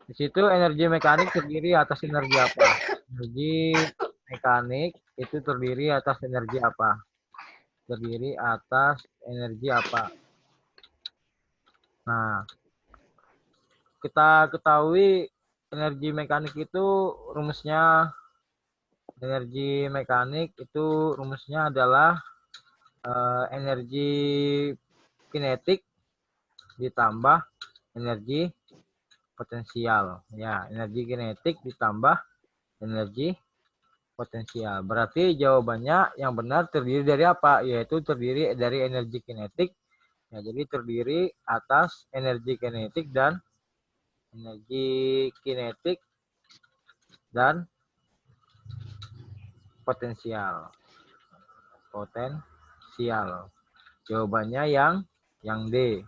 Di situ energi mekanik terdiri atas energi apa? Energi mekanik itu terdiri atas energi apa? Terdiri atas energi apa? Nah, kita ketahui energi mekanik itu rumusnya, energi mekanik itu rumusnya adalah energi kinetik ditambah energi potensial. Ya, energi kinetik ditambah energi potensial. Berarti jawabannya yang benar terdiri dari apa? Yaitu terdiri dari energi kinetik. Ya, jadi terdiri atas energi kinetik dan potensial. Potensial. Jawabannya yang D.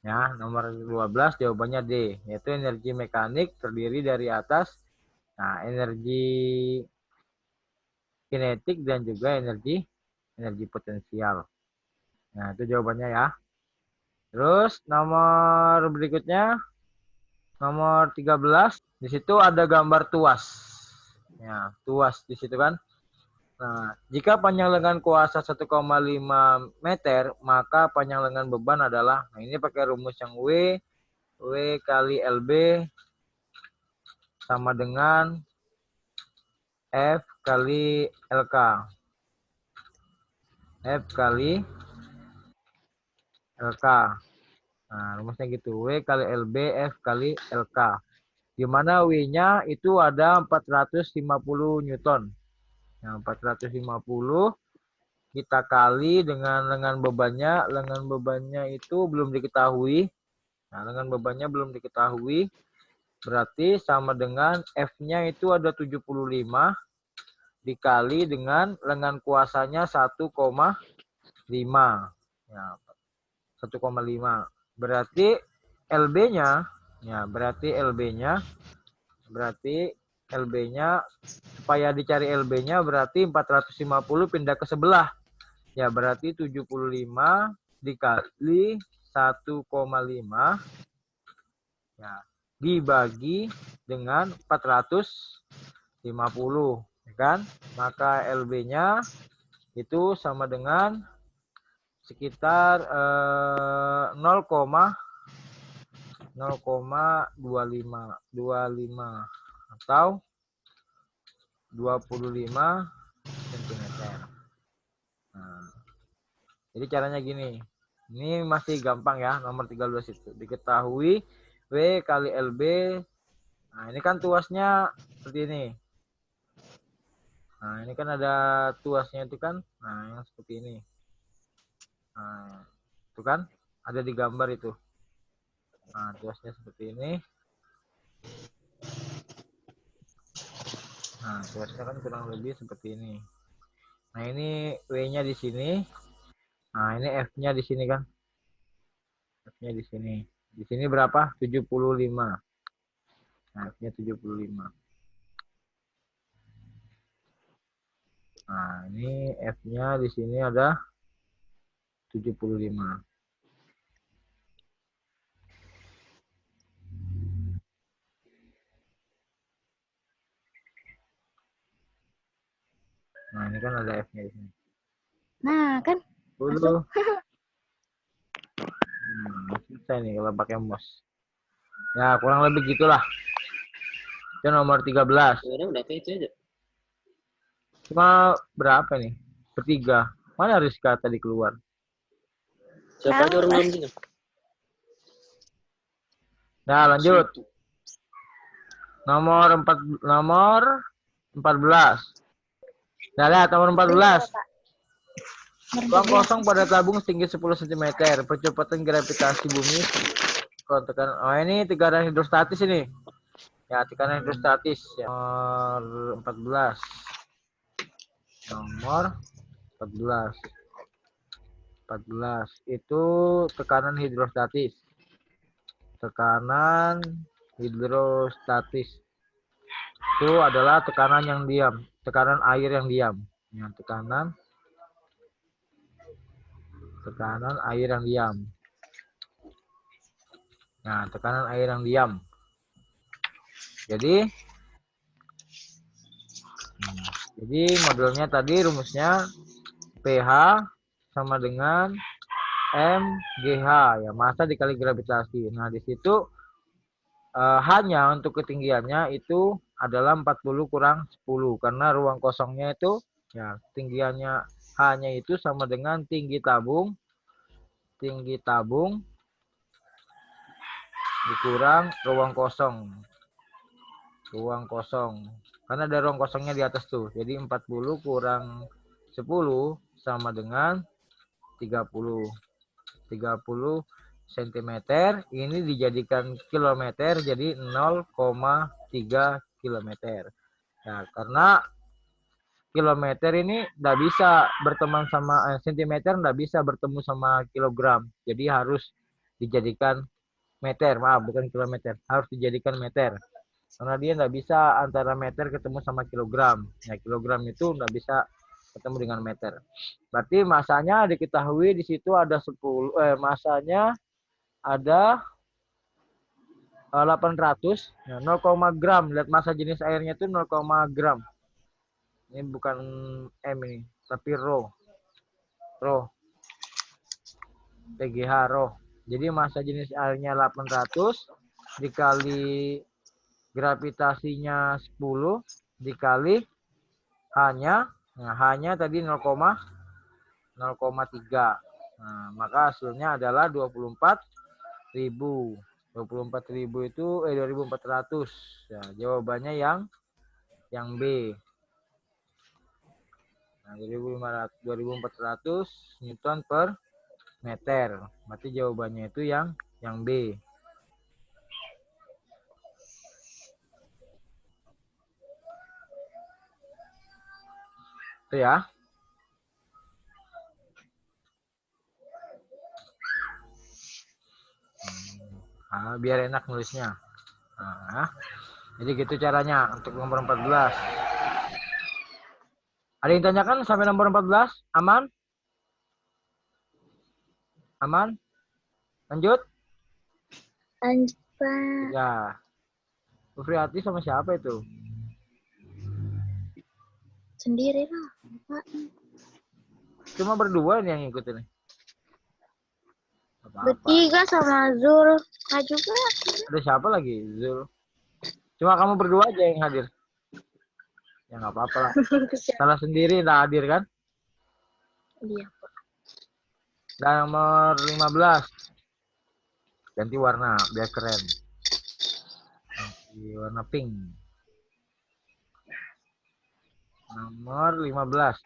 Ya, nomor 12 jawabannya D, yaitu energi mekanik terdiri dari atas energi kinetik dan juga energi potensial. Nah, itu jawabannya ya. Terus nomor berikutnya nomor 13, di situ ada gambar tuas. Ya, tuas di situ kan. Nah, jika panjang lengan kuasa 1,5 meter, maka panjang lengan beban adalah, nah ini pakai rumus yang W kali LB sama dengan F kali LK. F kali LK. Nah, rumusnya gitu. W kali LB, F kali LK. Di mana W-nya itu ada 450 Newton. Nah, 450 kita kali dengan lengan bebannya. Lengan bebannya itu belum diketahui. Nah, lengan bebannya belum diketahui. Berarti sama dengan F-nya itu ada 75 dikali dengan lengan kuasanya 1,5. Ya, 1,5. Berarti LB-nya, ya berarti LB-nya supaya dicari LB-nya berarti 450 pindah ke sebelah. Ya, berarti 75 dikali 1,5 ya dibagi dengan 450, ya kan? Maka LB-nya itu sama dengan sekitar 0,25 atau 25 cm. Nah, jadi caranya gini. Ini masih gampang ya, nomor 13 itu. Diketahui W kali LB. Nah, ini kan tuasnya seperti ini. Nah, ini kan ada tuasnya itu kan. Nah, yang seperti ini. Nah, itu kan ada di gambar itu. Nah, tuasnya seperti ini. Nah, tuasnya kan kurang lebih seperti ini. Nah, ini W-nya di sini. Nah, ini F-nya di sini kan. F-nya di sini. Di sini berapa? 75. Nah, F-nya 75. Nah, ini F-nya di sini ada 75. Nah, ini kan ada F-nya di sini. Nah, kan? Masuk. Susah nih kalau pakai mouse. Ya, kurang lebih gitulah. Itu nomor 13. Sekarang udah itu aja. Cuma berapa nih? Bertiga. Mana Rizka tadi keluar? Siapa aja orang belum? Nah, lanjut. Nomor 14. Nah, lihat nomor 14. Ruang kosong pada tabung setinggi 10 cm. Percepatan gravitasi bumi. Oh, ini tekanan hidrostatis ini. Ya, tekanan hidrostatis. Nomor 14. Nomor 14. 14 itu tekanan hidrostatis. Tekanan hidrostatis itu adalah tekanan yang diam, tekanan air yang diam. Ya, tekanan air yang diam. Nah, tekanan air yang diam. Jadi modelnya tadi rumusnya pH sama dengan mGh ya, massa dikali gravitasi. Nah, di situ hanya untuk ketinggiannya itu adalah 40 kurang 10 karena ruang kosongnya itu ya tinggiannya hanya itu sama dengan tinggi tabung dikurang ruang kosong karena ada ruang kosongnya di atas tuh. Jadi 40 kurang 10 sama dengan 30 cm. Ini dijadikan kilometer jadi 0,3 kilometer. Nah, karena kilometer ini tidak bisa berteman sama sentimeter, tidak bisa bertemu sama kilogram. Jadi harus dijadikan meter, maaf bukan kilometer, harus dijadikan meter. Karena dia tidak bisa antara meter ketemu sama kilogram. Ya, kilogram itu tidak bisa ketemu dengan meter. Berarti masanya diketahui di situ ada 10 masanya ada 800 ya, 0, gram. Lihat massa jenis airnya itu 0, gram. Ini bukan M ini, tapi rho. PGH rho. Jadi massa jenis airnya 800 dikali gravitasinya 10 dikali hanya tadi 0,3. Nah, maka hasilnya adalah 24.000. 24.000 itu 2.400. Ya, jawabannya yang B. Nah, 2.400 Newton per meter. Berarti jawabannya itu yang B. Itu ya. Nah, biar enak nulisnya. Nah, jadi gitu caranya untuk nomor 14. Ada yang tanyakan sampai nomor 14? Aman? Aman? Lanjut? Lanjut, Pak. Ya. Bu Friati sama siapa itu? Sendiri lah, Pak. Cuma berdua nih yang ikut ini. Bertiga sama Zul. Kak juga. Ada siapa lagi? Zul. Cuma kamu berdua aja yang hadir. Ya nggak apa-apa lah. Salah sendiri nggak hadir kan? Iya, Pak. Dan nomor 15. Ganti warna biar keren. Ganti warna pink. Nomor 15.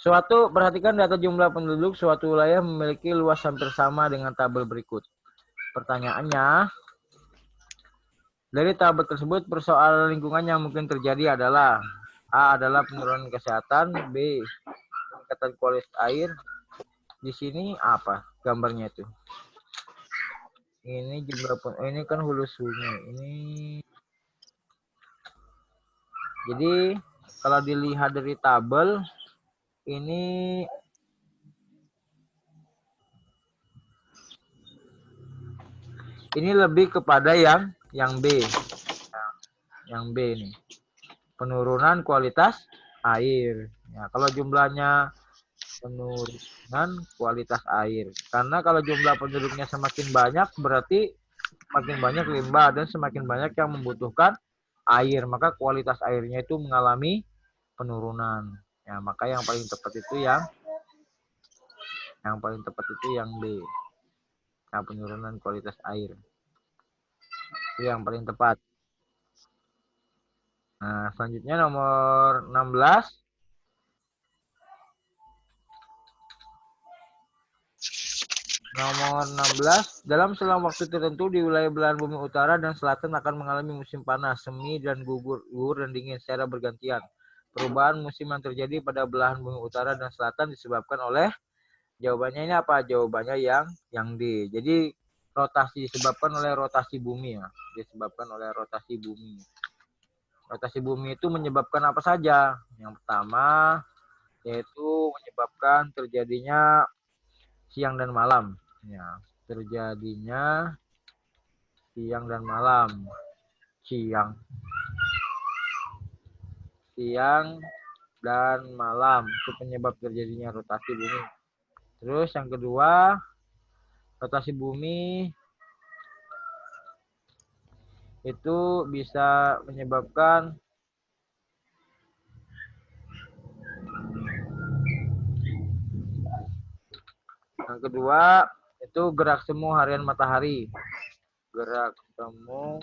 Perhatikan data jumlah penduduk suatu wilayah memiliki luas hampir sama dengan tabel berikut. Pertanyaannya, dari tabel tersebut persoalan lingkungan yang mungkin terjadi adalah A adalah penurunan kesehatan, B peningkatan kualitas air. Di sini apa gambarnya itu? Ini ini kan hulu sungai. Jadi kalau dilihat dari tabel ini lebih kepada yang B. Yang B ini. Penurunan kualitas air. Ya, kalau jumlahnya penurunan kualitas air. Karena kalau jumlah penduduknya semakin banyak berarti semakin banyak limbah dan semakin banyak yang membutuhkan air, maka kualitas airnya itu mengalami penurunan. Ya, maka yang paling tepat itu yang B. Nah, penurunan kualitas air. Itu yang paling tepat. Nah, selanjutnya nomor 16. Nomor 16, dalam selang waktu tertentu di wilayah belahan bumi utara dan selatan akan mengalami musim panas, semi dan gugur dan dingin secara bergantian. Perubahan musim yang terjadi pada belahan bumi utara dan selatan disebabkan oleh, jawabannya ini apa? Jawabannya yang D. Jadi disebabkan oleh rotasi bumi ya. Disebabkan oleh rotasi bumi. Rotasi bumi itu menyebabkan apa saja? Yang pertama, yaitu menyebabkan terjadinya siang dan malam. Ya, terjadinya siang dan malam. Siang dan malam itu penyebab terjadinya rotasi bumi. Terus yang kedua, rotasi bumi itu bisa menyebabkan yang kedua itu gerak semu harian matahari. Gerak semu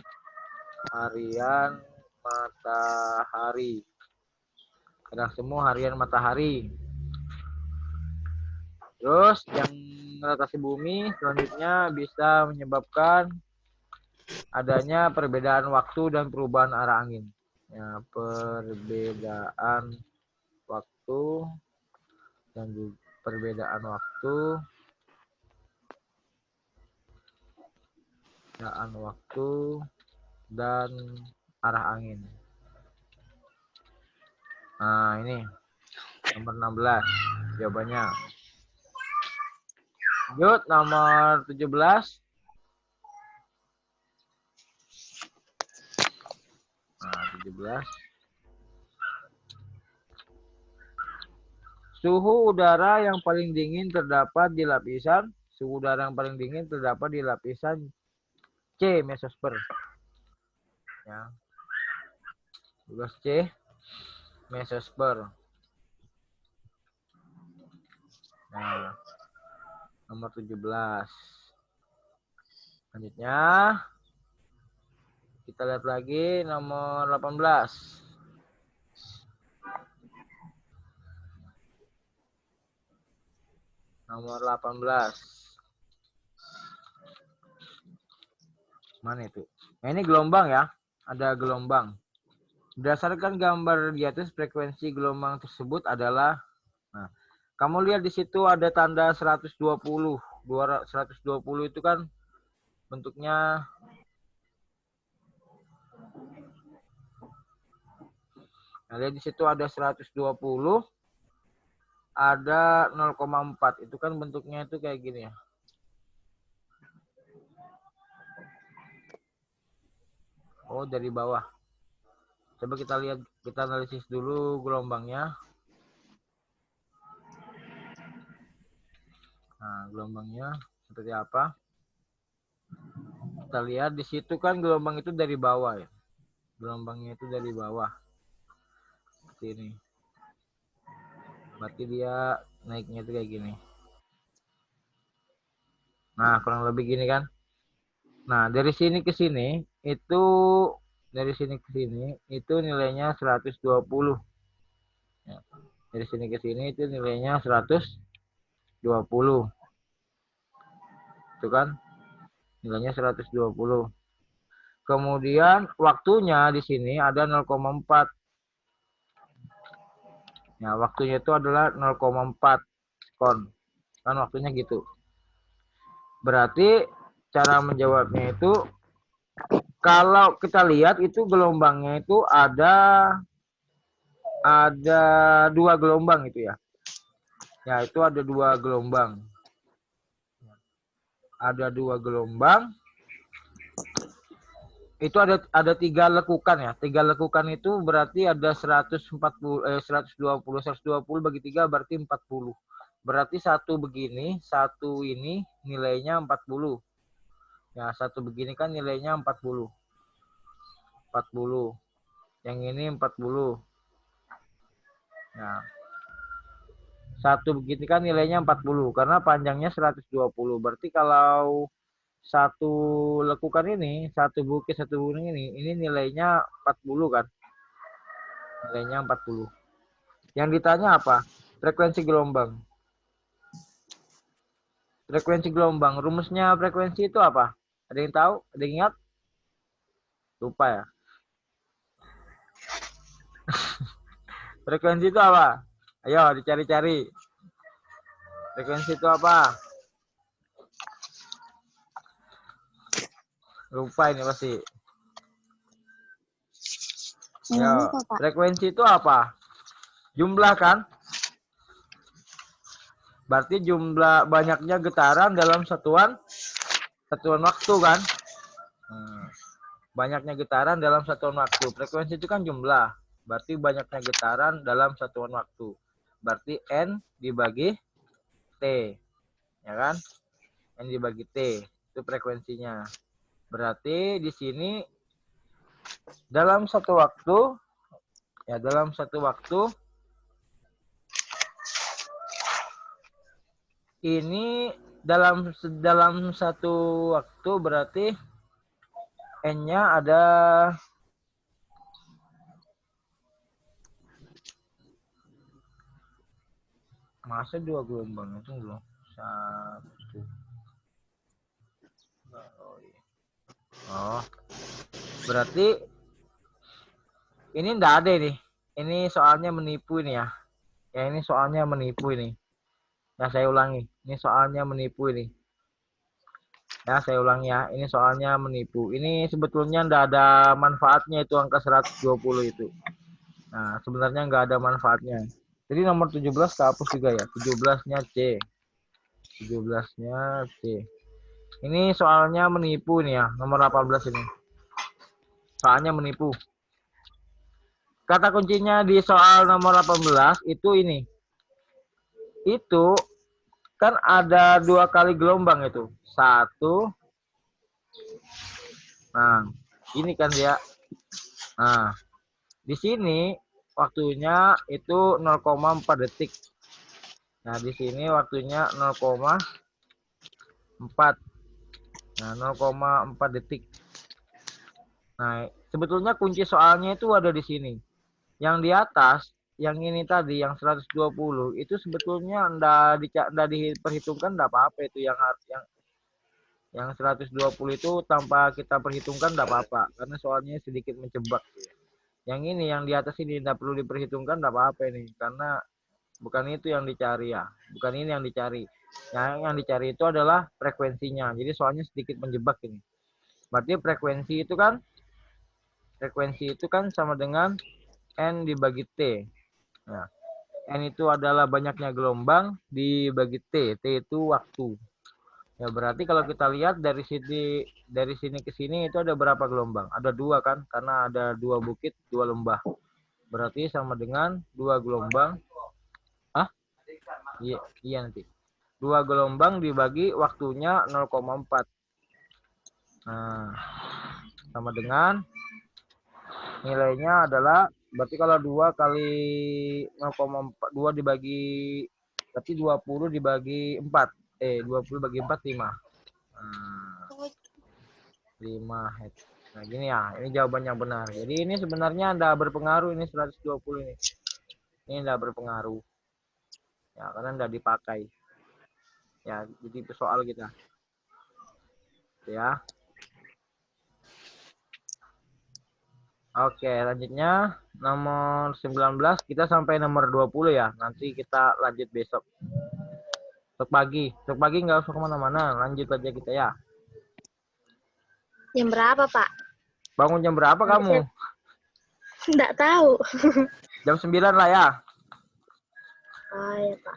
harian matahari. Gerak semu harian matahari. Terus yang rotasi bumi selanjutnya bisa menyebabkan adanya perbedaan waktu dan perubahan arah angin. Ya, perbedaan waktu dan perbedaan waktu dan arah angin. Nah, ini nomor 16 jawabannya. Lanjut nomor 17. Nah, 17. Suhu udara yang paling dingin terdapat di lapisan C mesosfer. Ya. Tugas C mesosfer. Nah, nomor 17. Selanjutnya kita lihat lagi nomor 18. Nomor 18. Mana itu? Nah, ini gelombang ya. Ada gelombang. Berdasarkan gambar di atas, frekuensi gelombang tersebut adalah, nah, kamu lihat di situ ada tanda 120. 120 itu kan bentuknya nah, lihat di situ ada 120, ada 0,4. Itu kan bentuknya itu kayak gini ya. Oh, dari bawah. Coba kita lihat, kita analisis dulu gelombangnya. Nah, gelombangnya seperti apa? Kita lihat di situ kan gelombang itu dari bawah ya. Gelombangnya itu dari bawah. Seperti ini. Berarti dia naiknya itu kayak gini. Nah, kurang lebih gini kan. Nah, dari sini ke sini itu nilainya 120. Ya. Dari sini ke sini itu nilainya 120. Itu kan nilainya 120. Kemudian waktunya di sini ada 0,4. Ya, waktunya itu adalah 0,4 sekon. Kan waktunya gitu. Berarti cara menjawabnya itu kalau kita lihat itu gelombangnya itu ada 2 gelombang itu ya. Ya, itu ada 2 gelombang. Ada 2 gelombang. Itu ada 3 lekukan ya. 3 lekukan itu berarti ada 120 bagi 3 berarti 40. Berarti satu begini, satu ini nilainya 40. Ya, satu begini kan nilainya 40. 40. Yang ini 40. Nah, satu begini kan nilainya 40 karena panjangnya 120. Berarti kalau satu lekukan ini, satu bukit satu gunung ini nilainya 40 kan? Nilainya 40. Yang ditanya apa? Frekuensi gelombang. Frekuensi gelombang. Rumusnya frekuensi itu apa? Ada yang tahu? Ada yang ingat? Lupa ya. Frekuensi itu apa? Ayo dicari-cari. Frekuensi itu apa? Lupa ini pasti. Ayo, frekuensi itu apa? Jumlah kan? Berarti jumlah banyaknya getaran dalam satuan waktu kan? Banyaknya getaran dalam satuan waktu. Frekuensi itu kan jumlah. Berarti banyaknya getaran dalam satuan waktu. Berarti N dibagi T. Ya kan? N dibagi T. Itu frekuensinya. Berarti di sini dalam satu waktu, ya dalam satu waktu, ini dalam satu waktu berarti N-nya ada masa 2 gelombang itu belum satu. Oh, berarti ini enggak ada nih. Ini soalnya menipu ini ya. Ya ini soalnya menipu ini. Ya saya ulangi. Ini soalnya menipu ini. Ya saya ulangi ya. Ini soalnya menipu. Ini sebetulnya enggak ada manfaatnya itu angka 120 itu. Nah sebenarnya enggak ada manfaatnya. Jadi nomor 17 kehapus juga ya. 17-nya C. 17-nya C. Ini soalnya menipu nih ya. Nomor 18 ini. Soalnya menipu. Kata kuncinya di soal nomor 18 itu ini. Itu kan ada 2 kali gelombang itu. 1. Nah, ini kan dia. Nah, di sini waktunya itu 0,4 detik. Nah, di sini waktunya 0,4. Nah, 0,4 detik. Nah, sebetulnya kunci soalnya itu ada di sini. Yang di atas, yang ini tadi, yang 120 itu sebetulnya enggak diperhitungkan enggak apa-apa itu yang 120 itu tanpa kita perhitungkan enggak apa-apa karena soalnya sedikit menjebak. Yang ini yang di atas ini enggak perlu diperhitungkan enggak apa-apa ini karena bukan itu yang dicari ya. Bukan ini yang dicari. Yang dicari itu adalah frekuensinya. Jadi soalnya sedikit menjebak ini. Berarti frekuensi itu kan sama dengan N dibagi T. Nah, N itu adalah banyaknya gelombang dibagi T. T itu waktu. Ya berarti kalau kita lihat dari sini ke sini itu ada berapa gelombang? Ada 2 kan? Karena ada 2 bukit, 2 lembah. Berarti sama dengan 2 gelombang. Iya, iya nanti. 2 gelombang dibagi waktunya 0,4. Nah, sama dengan nilainya adalah berarti kalau 2 kali 0,4 2 dibagi berarti 20 dibagi 4. 20 bagi 4 5. Nah, 5 hertz. Nah, gini ya. Ini jawaban yang benar. Jadi ini sebenarnya enggak berpengaruh ini 120 ini. Ini enggak berpengaruh. Ya, karena enggak dipakai. Ya, jadi soal kita. Ya. Oke, lanjutnya nomor 19 kita sampai nomor 20 ya. Nanti kita lanjut besok. Besok pagi nggak usah kemana-mana. Lanjut aja kita ya. Jam berapa, Pak? Bangun jam berapa kamu? Enggak tahu. Jam 9 lah ya. Oh ya, Pak.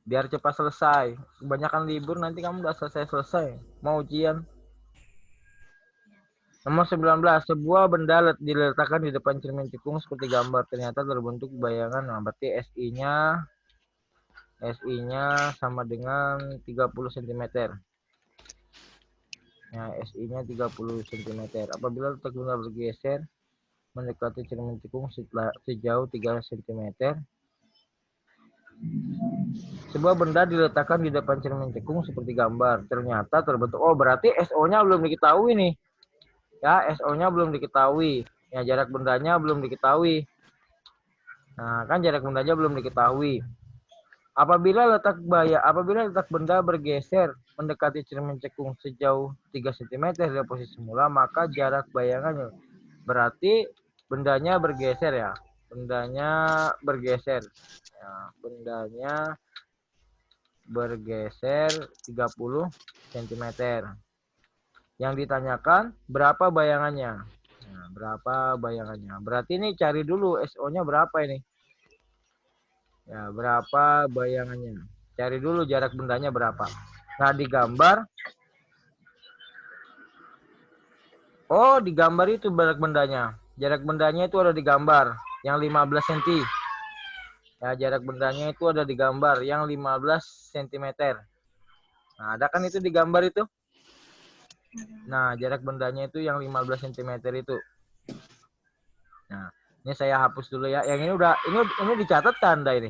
Biar cepat selesai. Kebanyakan libur nanti kamu udah selesai. Mau ujian. Nomor 19. Sebuah benda diletakkan di depan cermin cekung seperti gambar. Ternyata terbentuk bayangan. Nah, berarti SI-nya sama dengan 30 cm. Nah, SI-nya 30 cm. Apabila letak benda bergeser mendekati cermin cekung sejauh 3 cm. Sebuah benda diletakkan di depan cermin cekung seperti gambar. Ternyata terbentuk. Oh, berarti SO-nya belum diketahui nih. Ya, SO-nya belum diketahui. Ya, jarak bendanya belum diketahui. Nah, kan jarak bendanya belum diketahui. Apabila letak benda bergeser mendekati cermin cekung sejauh 3 cm dari posisi semula, maka jarak bayangannya berarti bendanya bergeser ya. Bendanya bergeser. Ya, bendanya bergeser 30 cm. Yang ditanyakan berapa bayangannya? Nah, berapa bayangannya? Berarti ini cari dulu SO-nya berapa ini? Ya, berapa bayangannya? Cari dulu jarak bendanya berapa. Nah, digambar. Oh, digambar itu jarak bendanya. Jarak bendanya itu ada digambar yang 15 cm. Ya, jarak bendanya itu ada digambar yang 15 cm. Nah, ada kan itu digambar itu? Nah, jarak bendanya itu yang 15 cm itu. Nah, ini saya hapus dulu ya. Yang ini udah ini dicatat tanda ini.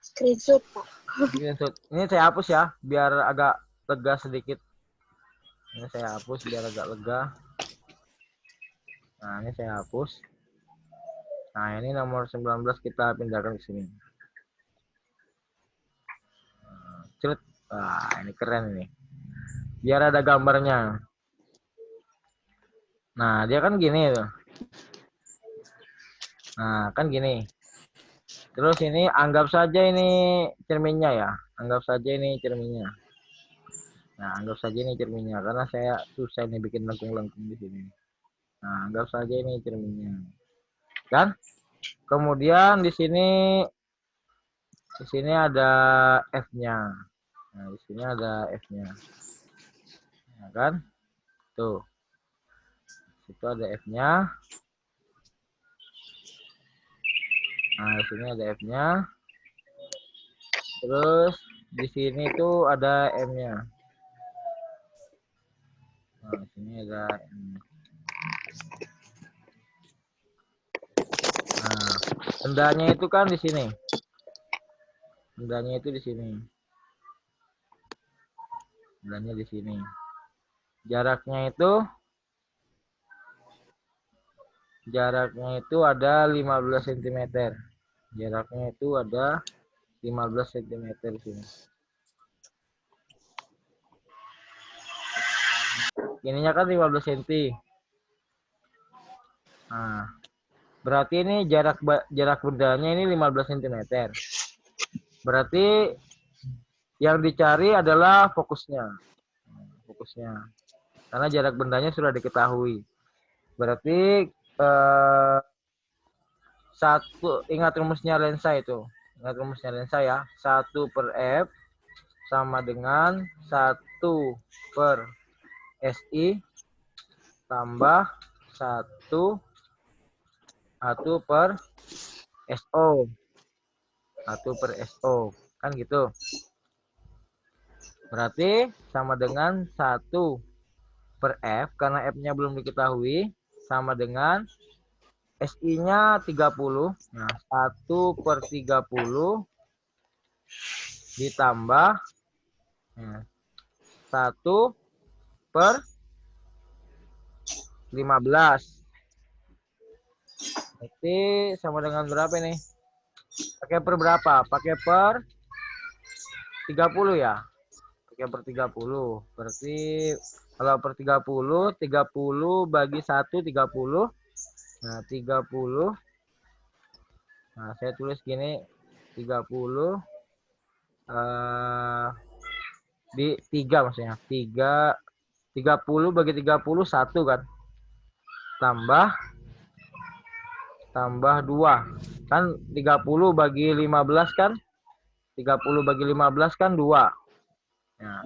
Screenshot, Pak. Ini saya hapus ya, biar agak lega sedikit. Ini saya hapus biar agak lega. Nah, ini saya hapus. Nah, ini nomor 19 kita pindahkan ke sini. Cerut. Wah, ini keren ini. Biar ada gambarnya. Nah, dia kan gini tuh. Nah, kan gini. Terus ini anggap saja ini cerminnya ya. Anggap saja ini cerminnya. Nah, anggap saja ini cerminnya karena saya susah nih bikin lengkung-lengkung di sini. Nah, anggap saja ini cerminnya. Kan? Kemudian di sini ada F-nya. Nah, di sini ada F-nya. Nah, kan? Tuh. Itu ada F-nya. Nah, di sini ada F-nya. Terus di sini tuh ada M-nya. Nah, di sini ada M-nya. Nah, bendanya itu kan di sini. Bendanya itu di sini. Bendanya di sini. Jaraknya itu ada 15 cm. Jaraknya itu ada 15 cm di sini. Ininya kan 15 cm. Nah, berarti ini jarak bendanya ini 15 cm. Berarti yang dicari adalah fokusnya. Fokusnya. Karena jarak bendanya sudah diketahui. Berarti ingat rumusnya lensa itu. Ingat rumusnya lensa ya. 1/F sama dengan 1/SI tambah 1/SO. 1/SO. Kan gitu. Berarti sama dengan 1/F karena F-nya belum diketahui sama dengan SI-nya 30. Nah, 1/30 ditambah 1/15. Berarti sama dengan berapa nih? Pakai per berapa? Pakai per 30 ya? Pakai per 30. Berarti kalau per 30 bagi 1 30. Nah, 30. Nah, saya tulis gini 30 di 3 maksudnya. 30 bagi 30 1 kan. Tambah 2. Kan 30 bagi 15 kan? 30 bagi 15 kan 2. Nah,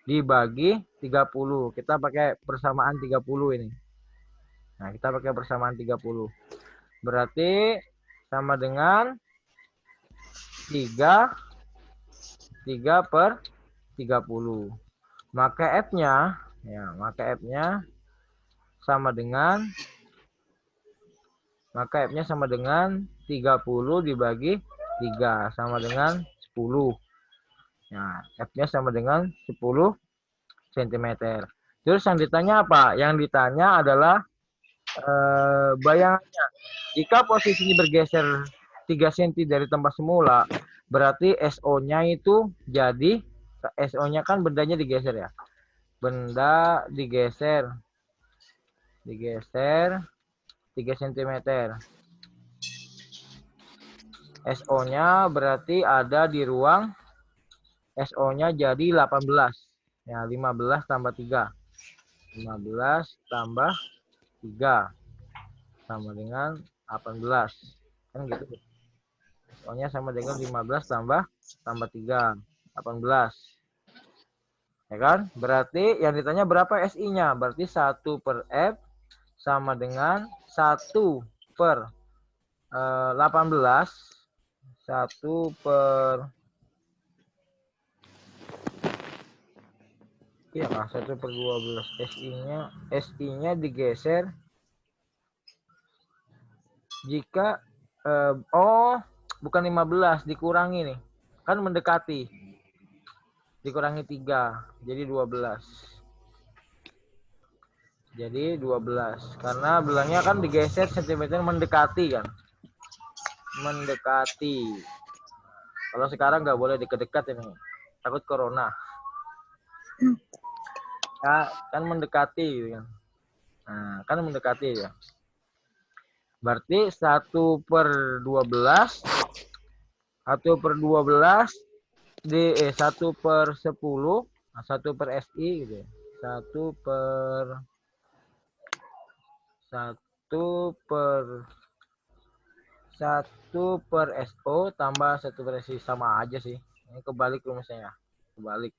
dibagi 30. Kita pakai persamaan 30 ini. Nah, kita pakai persamaan 30. Berarti sama dengan 3 per 30. Maka F-nya sama dengan 30 dibagi 3 sama dengan 10. Nah, F-nya sama dengan 10 cm. Terus yang ditanya apa? Yang ditanya adalah bayangannya. Jika posisinya bergeser 3 cm dari tempat semula, berarti SO-nya itu jadi, SO-nya kan bendanya digeser ya. Benda digeser 3 cm. SO-nya berarti ada di ruang, SO-nya jadi 18. Ya, 15 tambah 3. 15 tambah 3 sama dengan 18. Kan gitu. SO-nya sama dengan 15 tambah 3, 18. Ya kan? Berarti yang ditanya berapa SI-nya? Berarti 1 per F sama dengan 1 per 18. 1 per iya kah? 1 per 12. SI-nya digeser jika bukan 15, dikurangi nih. Kan mendekati. Dikurangi 3, jadi 12. Jadi 12. Karena bilangnya kan digeser sentimeter mendekati kan. Mendekati. Kalau sekarang nggak boleh deket-dekat ini. Takut corona. Ya, kan mendekati gitu kan. Nah, kan mendekati ya. Berarti 1 per 12 1 per 12 di 1 per 10, 1 per SI gitu ya. 1 per 1 per SO tambah 1 per SI, sama aja sih. Ini kebalik rumusnya ya. Kebalik.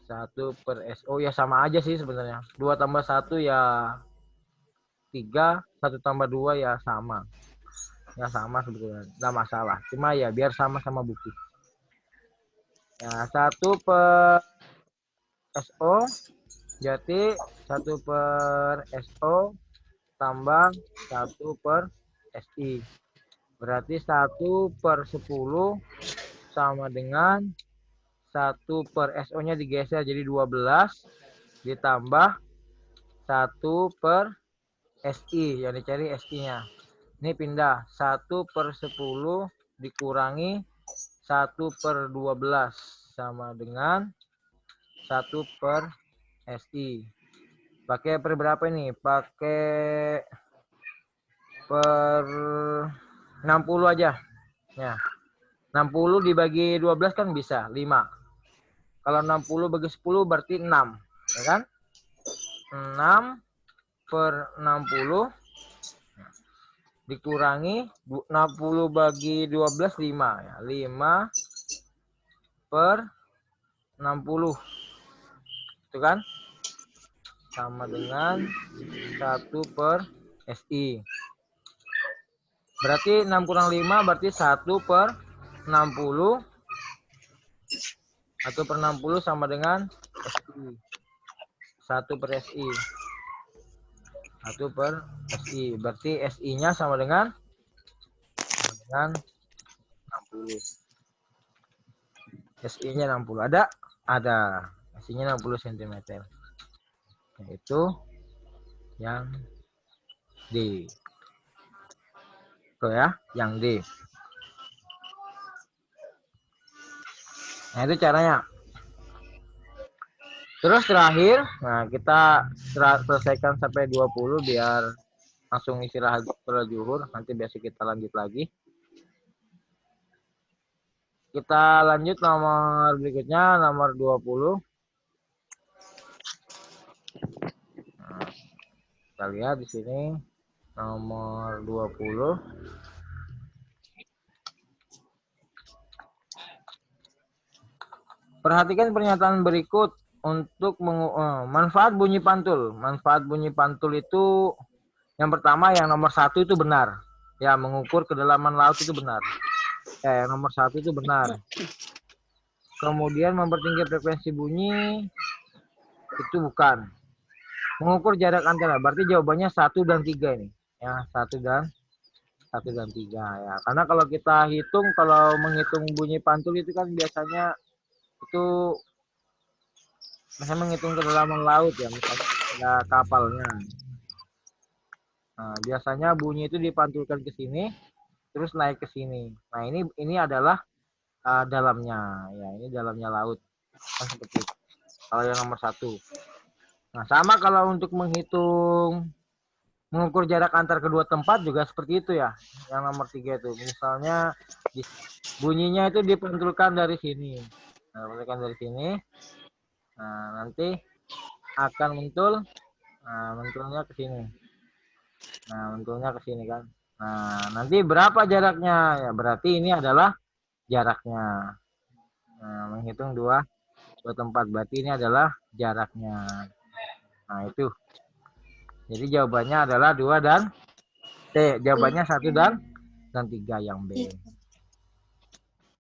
1 per SO ya sama aja sih sebenarnya. 2 tambah 1 ya 3, 1 tambah 2 ya sama. Ya sama sebetulnya, nggak masalah. Cuma ya biar sama-sama bukti. Ya 1 per SO jadi 1 per SO tambah 1 per SI. Berarti 1 per 10 sama dengan 1 per SO-nya digeser jadi 12 ditambah 1 per SI, yang dicari SI-nya. Ini pindah 1 per 10 dikurangi 1 per 12 sama dengan 1 per SI. Pakai per berapa ini? Pakai per 60 aja. Ya. 60 dibagi 12 kan bisa 5. Kalau 60 bagi 10 berarti 6. Ya kan? 6 per 60 dikurangi 60 bagi 12 5 ya. 5 per 60. Itu kan? Sama dengan 1 per SI. Berarti 6 kurang 5 berarti 1 per 60. 1 per 60 sama dengan SI. 1 per SI. 1 per SI. Berarti SI-nya sama dengan 60. SI-nya 60. Ada? Ada. SI-nya 60 cm. Yaitu yang D. Tuh ya, yang D. Nah, itu caranya. Terus terakhir, nah kita selesaikan sampai 20 biar langsung istirahat sholat zuhur. Nanti besok kita lanjut lagi. Kita lanjut nomor berikutnya, nomor 20. Nah, kita lihat di sini nomor 20. Perhatikan pernyataan berikut untuk manfaat bunyi pantul. Manfaat bunyi pantul itu yang pertama, yang nomor 1 itu benar. Ya, mengukur kedalaman laut itu benar. Ya, yang nomor 1 itu benar. Kemudian mempertinggi frekuensi bunyi itu bukan. Mengukur jarak antara, berarti jawabannya 1 dan 3 ini. Ya, 1 dan 3 ya. Karena kalau kita hitung, kalau menghitung bunyi pantul itu kan biasanya itu misalnya menghitung kedalaman laut ya, misalnya ada kapalnya. Nah, biasanya bunyi itu dipantulkan ke sini, terus naik ke sini. Nah, ini adalah dalamnya, ya ini dalamnya laut. Kan seperti itu. Kalau yang nomor 1. Nah, sama kalau untuk mengukur jarak antar kedua tempat juga seperti itu ya. Yang nomor 3 itu, misalnya bunyinya itu dipantulkan dari sini. Nah, dipantulkan dari sini. Nah, nanti akan muncul, nah, munculnya ke sini. Nah, munculnya ke sini kan. Nah, nanti berapa jaraknya? Ya, berarti ini adalah jaraknya. Nah, menghitung 2 tempat. Berarti ini adalah jaraknya. Nah, itu. Jadi jawabannya adalah 2 dan C. Jawabannya 1 dan 3 yang B.